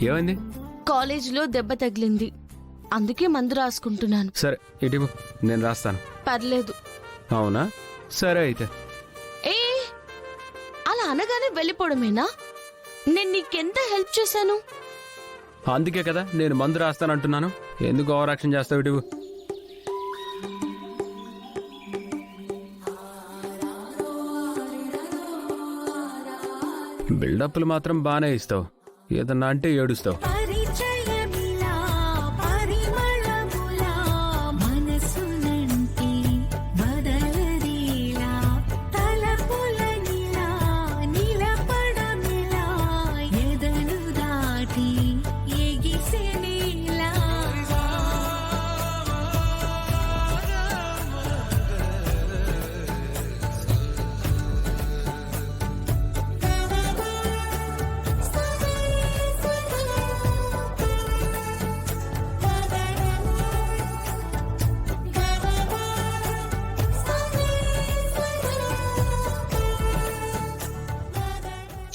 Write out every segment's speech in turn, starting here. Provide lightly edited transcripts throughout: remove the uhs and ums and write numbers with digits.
ఏమైంది? కాలేజీలో దెబ్బ తగిలింది, అందుకే మందు రాసుకుంటున్నాను. సరే ఇటు నేను రాస్తాను. పర్లేదు. అవునా, సరే అయితే. ఏ అలా అనగానే వెళ్ళిపోవడమేనా? నేను నీకెంత హెల్ప్ చేశాను. అందుకే కదా నేను మందు రాస్తానంటున్నాను. ఎందుకు ఓవర్ యాక్షన్ చేస్తావు? ఇటు బిల్డప్లు మాత్రం బానే ఇస్తావు, ఏదన్నా అంటే ఏడుస్తావు.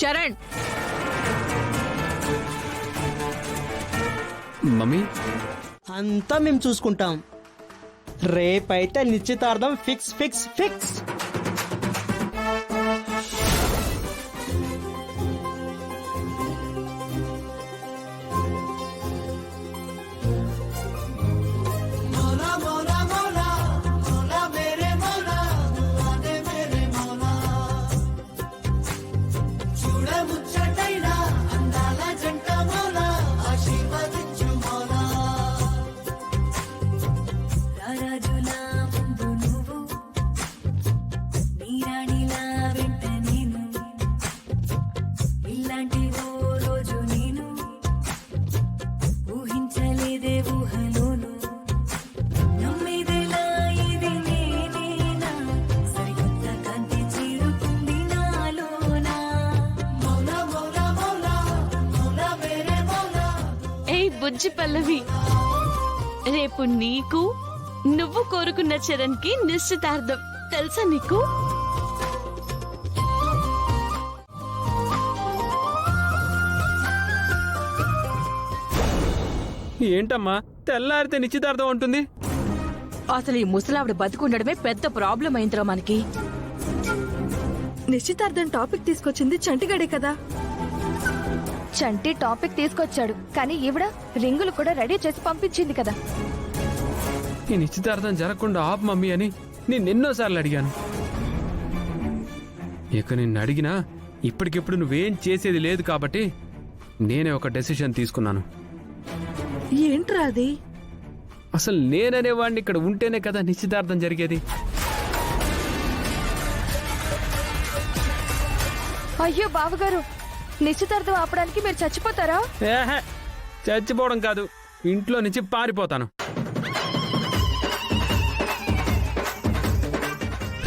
చరణ్, మమ్మీ అంతా మేము చూసుకుంటాం. రేపైతే నిశ్చితార్థం ఫిక్స్ ఫిక్స్ ఫిక్స్. బుజ్జి పల్లవి, రేపు నీకు నువ్వు కోరుకున్న చరణ్ కి నిశ్చితార్థం. తెలుసా నీకు? ఏంటమ్మా తెల్లారితే నిశ్చితార్థం ఉంటుంది? అసలు ఈ ముసలావిడ బతికుండడమే పెద్ద ప్రాబ్లం అయిందిరా మనకి. నిశ్చితార్థం టాపిక్ తీసుకొచ్చింది చంటిగాడే కదా. చంటి టాపిక్ తీసుకొచ్చాడు, కానీ ఈవిడ రింగులు కూడా రెడీ చేసి పంపించింది కదా. ఈ నిశ్చితార్థం జరగకుండా ఆపు మమ్మీ అని నేను ఎన్నోసార్లు అడిగాను. ఇక నిన్ను అడిగినా ఇప్పటికిప్పుడు నువ్వేం చేసేది లేదు కాబట్టి నేనే ఒక డెసిషన్ తీసుకున్నాను. ఏంట్రా అది? అసలు నేననేవాడిని ఇక్కడ ఉంటేనే కదా నిశ్చితార్థం జరిగేది. అయ్యో బావగారు, నిశ్చితార్థం ఆపడానికి మీరు చచ్చిపోతారా? ఏహే, చచ్చిపోవడం కాదు, ఇంట్లో నుంచి పారిపోతాను.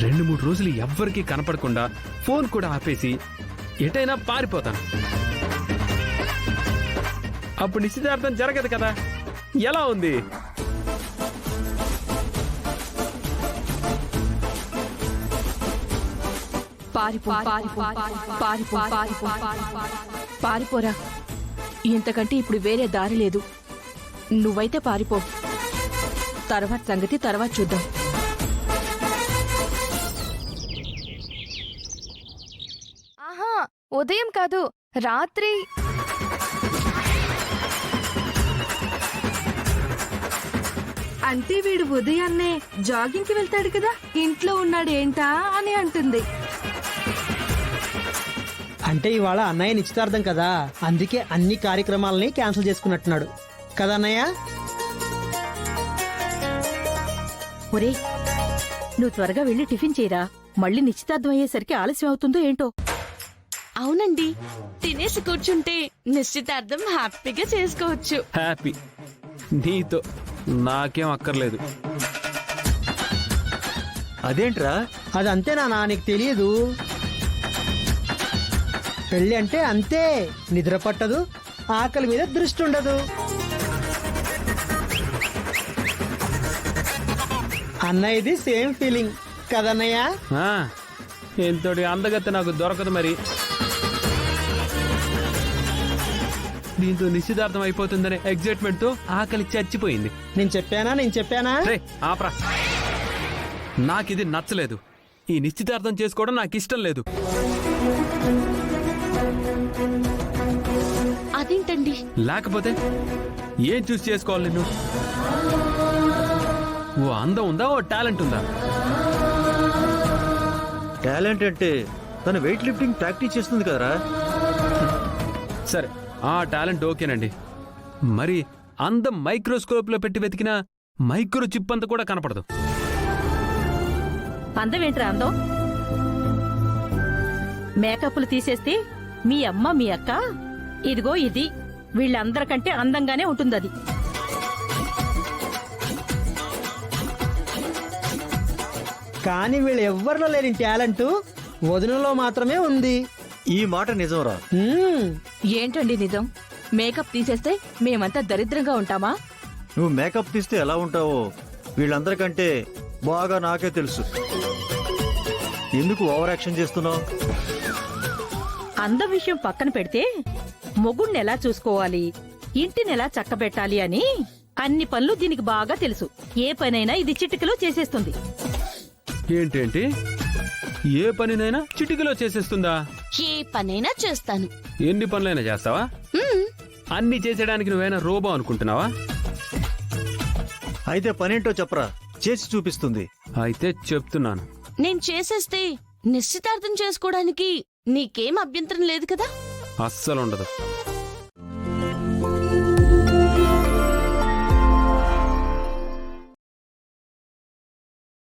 2-3 రోజులు ఎవ్వరికీ కనపడకుండా ఫోన్ కూడా ఆపేసి ఎటైనా పారిపోతాను. అప్పుడు నిశ్చితార్థం జరగదు కదా. ఎలా ఉంది? పారిపోరా. ఇంతకంటే ఇప్పుడు వేరే దారి లేదు. నువ్వైతే పారిపో. తర్వాత సంగతి తర్వాత చూద్దాం. ఆహా, ఉదయం కాదు, రాత్రి. అంటే వీడు ఉదయాన్నే జాగింగ్ కి వెళ్తాడు కదా, ఇంట్లో ఉన్నాడు ఏంటా అని అంటుంది. అంటే ఇవాళ అన్నయ్య నిశ్చితార్థం కదా, అందుకే అన్ని కార్యక్రమాలని క్యాన్సిల్ చేసుకున్నట్టున్నాడు కదా అన్నయ్య. ఒరే, నువ్వు త్వరగా వెళ్ళి టిఫిన్ చేయరా. మళ్ళీ నిశ్చితార్థం అయ్యేసరికి ఆలస్యం అవుతుందో ఏంటో. అవునండి, తినేసి కూర్చుంటే నిశ్చితార్థం హ్యాపీగా చేసుకోవచ్చు. హ్యాపీ నీతో, నాకేం అక్కర్లేదు. అదేంట్రా? అది అంతే నాన్న, నీకు తెలియదు. పెళ్ళి అంటే అంతే, నిద్ర పట్టదు, ఆకలి మీద దృష్టి ఉండదు. అన్నయ్యది సేమ్ ఫీలింగ్ కదన్నయ్య. ఎంతటి అందగత్త నాకు దొరకదు మరి. దీంతో నిశ్చితార్థం అయిపోతుందనే ఎగ్జైట్మెంట్ తో ఆకలి చచ్చిపోయింది. నేను చెప్పానా రే ఆప్రా, నాకిది నచ్చలేదు. ఈ నిశ్చితార్థం చేసుకోవడం నాకు ఇష్టం లేదు. అదేంటండి? లేకపోతే ఏం చూసి చేసుకోవాలి నిన్ను? ఓ అందం ఉందా, ఓ టాలెంట్ ఉందా? టాలెంట్ అంటే తను వెయిట్ లిఫ్టింగ్ ప్రాక్టీస్ చేస్తుంది కదరా. సరే, ఆ టాలెంట్ ఓకేనండి. మరి అందం మైక్రోస్కోప్ లో పెట్టి వెతికినా మైక్రో చిప్ అంత కూడా కనపడదు. అందమేంట్రా అందం? మేకప్లు తీసేస్తే మీ అమ్మ మీ అక్క ఇదిగో ఇది వీళ్ళందరికంటే అందంగానే ఉంటుందది. కానీ వీళ్ళు ఎవ్వరిలో లేని టాలెంట్ వదినలో మాత్రమే ఉంది. ఈ మాట నిజంరా. ఏంటండి నిజం? మేకప్ తీసేస్తే మేమంతా దరిద్రంగా ఉంటామా? నువ్వు మేకప్ తీస్తే ఎలా ఉంటావో వీళ్ళందరికంటే బాగా నాకే తెలుసు. ఎందుకు ఓవర్ యాక్షన్ చేస్తున్నావు? అందం విషయం పక్కన పెడితే మొగుణ్ణి ఎలా చూసుకోవాలి, ఇంటిని ఎలా చక్కబెట్టాలి అని అన్ని పనులు దీనికి బాగా తెలుసు. ఏ పనైనా ఇది చిటికలో చేసేస్తుంది. ఏంటేంటి? ఏ పనినైనా చిటికలో చేసేస్తుందా? ఏ పనైనా చేస్తాను. ఎన్ని పనులైనా చేస్తావా? అన్ని చేసేయడానికి నువ్వేనా రోబో అనుకుంటున్నావా? అయితే పనేంటో చెప్పరా, చేసి చూపిస్తుంది. అయితే చెప్తున్నాను. నేను చేసేస్తే నిశ్చితార్థం చేసుకోవడానికి నీకేం అభ్యంతరం లేదు కదా? అస్సలు ఉండదు.